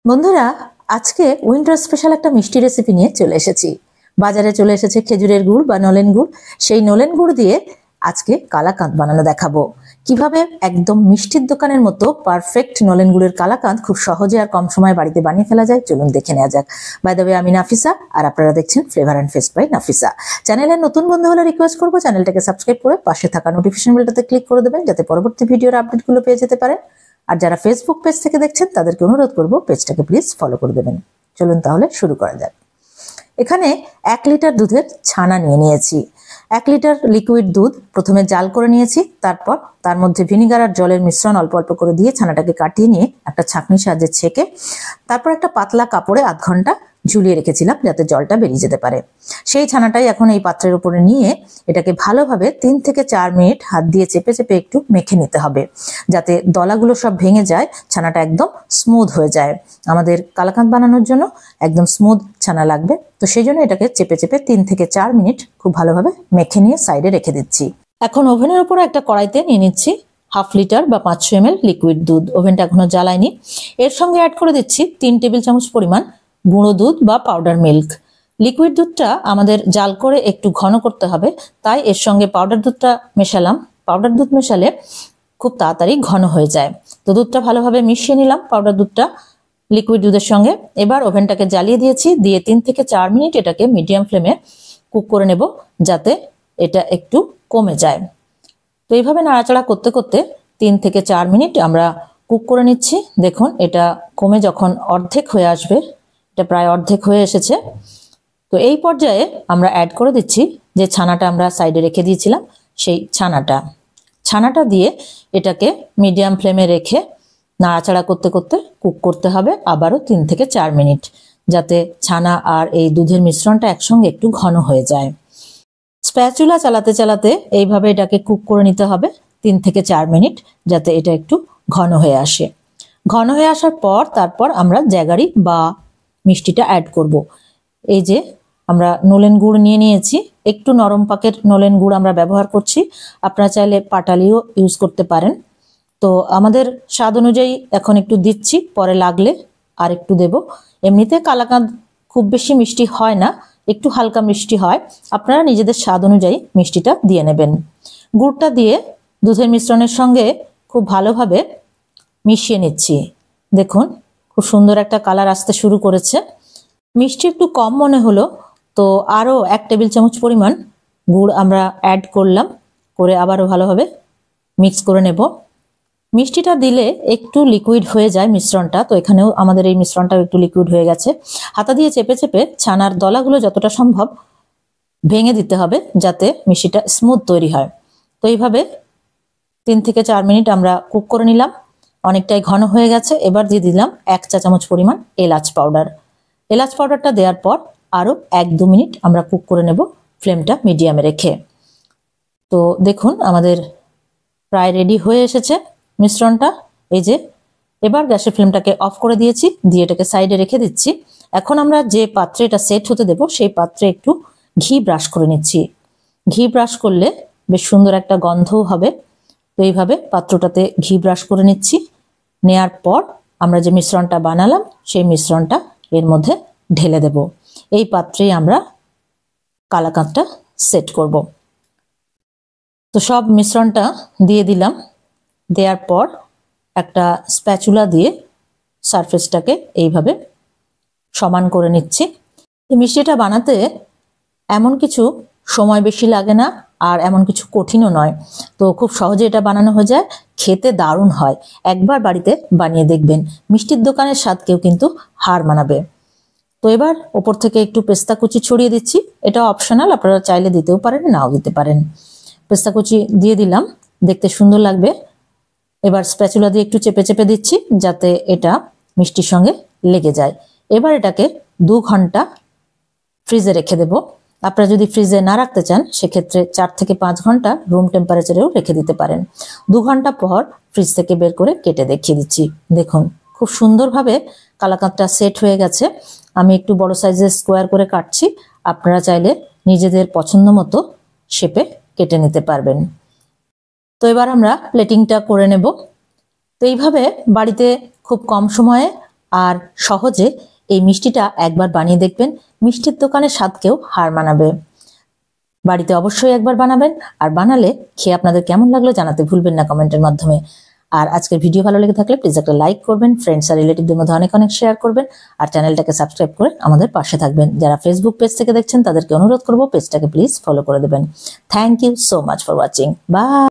বন্ধুরা, আজকে winter special একটা মিষ্টি রেসিপি নিয়ে চলে এসেছি। বাজারে চলে এসেছে খেজুরের গুড় বা নলেন গুড়। সেই নলেন গুড় দিয়ে আজকে কালাকাঁদ বানানো দেখাবো। কিভাবে একদম মিষ্টির দোকানের মতো পারফেক্ট নলেন গুড়ের কালাকাঁদ খুব সহজে আর কম সময়ে বাড়িতে বানিয়ে ফেলা যায়, চলুন দেখে নেওয়া যাক। বাই দ্য ওয়ে, আমি নাফিসা আর আপনারা দেখছেন flavour and fest by Nafisa. চ্যানেলের নতুন বন্ধু হলে রিকোয়েস্ট করবো চ্যানেলটাকে সাবস্ক্রাইব করে পাশে থাকা নোটিফিকেশন বেলটাতে ক্লিক করে দেবেন, যাতে পরবর্তী ভিডিওর আপডেটগুলো পেয়ে যেতে পারেন। আর যারা ফেসবুক পেজ থেকে দেখছেন তাদেরকে অনুরোধ করব পেজটাকে প্লিজ ফলো করে দেবেন। চলুন তাহলে শুরু করা যাক। এখানে 1 লিটার দুধের ছানা নিয়ে নিয়েছি। 1 লিটার লিকুইড দুধ প্রথমে জাল করে নিয়েছি, তারপর তার মধ্যে ভিনিগার আর জলের মিশ্রণ অল্প অল্প করে দিয়ে ছানাটাকে কাটিয়ে নিয়ে একটা ছাঁকনির সাহায্যে ছেঁকে তারপর একটা পাতলা কাপড়ে আধ ঘন্টা ঝুলিয়ে রেখেছিলাম যাতে জলটা বেরিয়ে যেতে পারে। সেই ছানাটাই এখন এই পাত্রের উপরে নিয়ে এটাকে ভালোভাবে 3 থেকে 4 মিনিট হাত দিয়ে চেপে চেপে একটু মেখে নিতে হবে, যাতে দলাগুলো সব ভেঙে যায়, ছানাটা একদম স্মুথ হয়ে যায়। আমাদের কালাকাঁদ বানানোর জন্য একদম স্মুথ ছানা লাগবে, তো সেই জন্য এটাকে চেপে চেপে 3 থেকে 4 মিনিট খুব ভালোভাবে মেখে নিয়ে সাইডে রেখে দিচ্ছি। এখন ওভেনের উপরে একটা কড়াইতে নিয়ে নিচ্ছি 1/2 লিটার বা 500 ml লিকুইড দুধ। ওভেনটা এখনো জ্বালাইনি। এর সঙ্গে অ্যাড করে দিচ্ছি 3 টেবিল চামচ পরিমাণ গুঁড়ো দুধ বা পাউডার মিল্ক। লিকুইড দুধটা আমাদের জাল করে একটু ঘন করতে হবে, তাই এর সঙ্গে পাউডার দুধটা মেশালাম। পাউডার দুধ মেশালে খুব তাড়াতাড়ি ঘন হয়ে যায়। তো দুধটা ভালোভাবে মিশিয়ে নিলাম পাউডার দুধটা লিকুইড দুধের সঙ্গে। এবার ওভেনটাকে জ্বালিয়ে দিয়েছি, দিয়ে 3 থেকে 4 মিনিট এটাকে মিডিয়াম ফ্লেমে কুক করে নেব, যাতে এটা একটু কমে যায়। তো এইভাবে নাড়াচাড়া করতে করতে 3 থেকে 4 মিনিট আমরা কুক করে নিচ্ছি। দেখুন, এটা কমে যখন অর্ধেক হয়ে আসবে, এটা প্রায় অর্ধেক হয়ে এসেছে, তো এই পর্যায়ে আমরা অ্যাড করে দিচ্ছি যে ছানাটা আমরা সাইডে রেখে দিয়েছিলাম, সেই ছানাটা দিয়ে এটাকে মিডিয়াম ফ্লেমে রেখে নাড়াচাড়া করতে করতে কুক করতে হবে আবারও 3 থেকে 4 মিনিট, যাতে ছানা আর এই দুধের মিশ্রণটা একসঙ্গে একটু ঘন হয়ে যায়। স্প্যাচুলা চালাতে চালাতে এইভাবে এটাকে কুক করে নিতে হবে 3 থেকে 4 মিনিট, যাতে এটা একটু ঘন হয়ে আসে। ঘন হয়ে আসার পর তারপর আমরা জ্যাগারি বা মিষ্টিটা অ্যাড করব। এই যে আমরা নলেন গুড় নিয়ে নিয়েছি, একটু নরম পাকের নলেন গুড় আমরা ব্যবহার করছি। আপনারা চাইলে পাটালিও ইউজ করতে পারেন। তো আমাদের স্বাদ অনুযায়ী এখন একটু দিচ্ছি, পরে লাগলে আর একটু দেব। এমনিতে কালাকাঁদ খুব বেশি মিষ্টি হয় না, একটু হালকা মিষ্টি হয়। আপনারা নিজেদের স্বাদ অনুযায়ী মিষ্টিটা দিয়ে নেবেন। গুড়টা দিয়ে দুধের মিশ্রণের সঙ্গে খুব ভালোভাবে মিশিয়ে নিচ্ছি। দেখুন, খুব সুন্দর একটা কালার আসতে শুরু করেছে। মিষ্টি একটু কম মনে হলো, তো আরও 1 টেবিল চামচ পরিমাণ গুড় আমরা অ্যাড করলাম, করে আবারও ভালোভাবে মিক্স করে নেব। মিষ্টিটা দিলে একটু লিকুইড হয়ে যায় মিশ্রণটা, তো এখানেও আমাদের এই মিশ্রণটাও একটু লিকুইড হয়ে গেছে। হাতা দিয়ে চেপে চেপে ছানার দলাগুলো যতটা সম্ভব ভেঙে দিতে হবে, যাতে মিষ্টিটা স্মুথ তৈরি হয়। তো এইভাবে 3 থেকে 4 মিনিট আমরা কুক করে নিলাম। অনেকটাই ঘন হয়ে গেছে। এবার দিয়ে দিলাম 1 চা চামচ পরিমাণ এলাচ পাউডার। এলাচ পাউডারটা দেওয়ার পর আরও 1-2 মিনিট আমরা কুক করে নেব ফ্লেমটা মিডিয়ামে রেখে। তো দেখুন, আমাদের প্রায় রেডি হয়ে এসেছে মিশ্রণটা। এই যে, এবার গ্যাসের ফ্লেমটাকে অফ করে দিয়েছি, দিয়ে এটাকে সাইডে রেখে দিচ্ছি। এখন আমরা যে পাত্রে এটা সেট হতে দেব, সেই পাত্রে একটু ঘি ব্রাশ করে নিচ্ছি। ঘি ব্রাশ করলে বেশ সুন্দর একটা গন্ধও হবে। তো এইভাবে পাত্রটাতে ঘি ব্রাশ করে নিচ্ছি। নেয়ার পর আমরা যে মিশ্রণটা বানালাম, সেই মিশ্রণটা এর মধ্যে ঢেলে দেব। এই পাত্রেই আমরা কালাকাঁদটা সেট করব। তো সব মিশ্রণটা দিয়ে দিলাম। দেওয়ার পর একটা স্প্যাচুলা দিয়ে সারফেসটাকে এইভাবে সমান করে নিচ্ছি। এই মিষ্টিটা বানাতে এমন কিছু সময় বেশি লাগে না, আর এমন কিছু কঠিনও নয়। তো খুব সহজে এটা বানানো হয়ে যায়, খেতে দারুণ হয়। একবার বাড়িতে বানিয়ে দেখবেন, মিষ্টির দোকানের স্বাদকেও কিন্তু হার মানাবে। তো এবার ওপর থেকে একটু পেস্তা কুচি ছড়িয়ে দিচ্ছি। এটা অপশনাল, আপনারা চাইলে দিতেও পারেন, নাও দিতে পারেন। পেস্তা কুচি দিয়ে দিলাম, দেখতে সুন্দর লাগবে। এবার স্প্যাচুলা দিয়ে একটু চেপে চেপে দিচ্ছি, যাতে এটা মিষ্টির সঙ্গে লেগে যায়। এবার এটাকে 2 ঘন্টা ফ্রিজে রেখে দেব। আপনারা যদি ফ্রিজে না রাখতে চান, সেক্ষেত্রে 4 থেকে 5 ঘন্টা রুম টেম্পারেচারেও রেখে দিতে পারেন। 2 ঘন্টা পর ফ্রিজ থেকে বের করে কেটে দেখিয়ে দিচ্ছি। দেখুন, খুব সুন্দরভাবে কালাকাঁদটা সেট হয়ে গেছে। আমি একটু বড় সাইজের স্কোয়ার করে কাটছি, আপনারা চাইলে নিজেদের পছন্দ মতো শেপে কেটে নিতে পারবেন। তো এবার আমরা প্লেটিংটা করে নেব। তো এইভাবে বাড়িতে খুব কম সময়ে আর সহজে এই মিষ্টিটা একবার বানিয়ে দেখবেন, মিষ্টির দোকানের স্বাদকেও হার মানাবে। বাড়িতে অবশ্যই একবার বানাবেন, আর বানালে খেয়ে আপনাদের কেমন লাগলো জানাতে ভুলবেন না কমেন্টের মাধ্যমে। আর আজকের ভিডিও ভালো লেগে থাকলে প্লিজ একটা লাইক করবেন, ফ্রেন্ডস আর রিলেটিভদের মধ্যে অনেক অনেক শেয়ার করবেন, আর চ্যানেলটাকে সাবস্ক্রাইব করে আমাদের পাশে থাকবেন। যারা ফেসবুক পেজ থেকে দেখছেন তাদেরকে অনুরোধ করবো পেজটাকে প্লিজ ফলো করে দেবেন। Thank you so much for watching. By.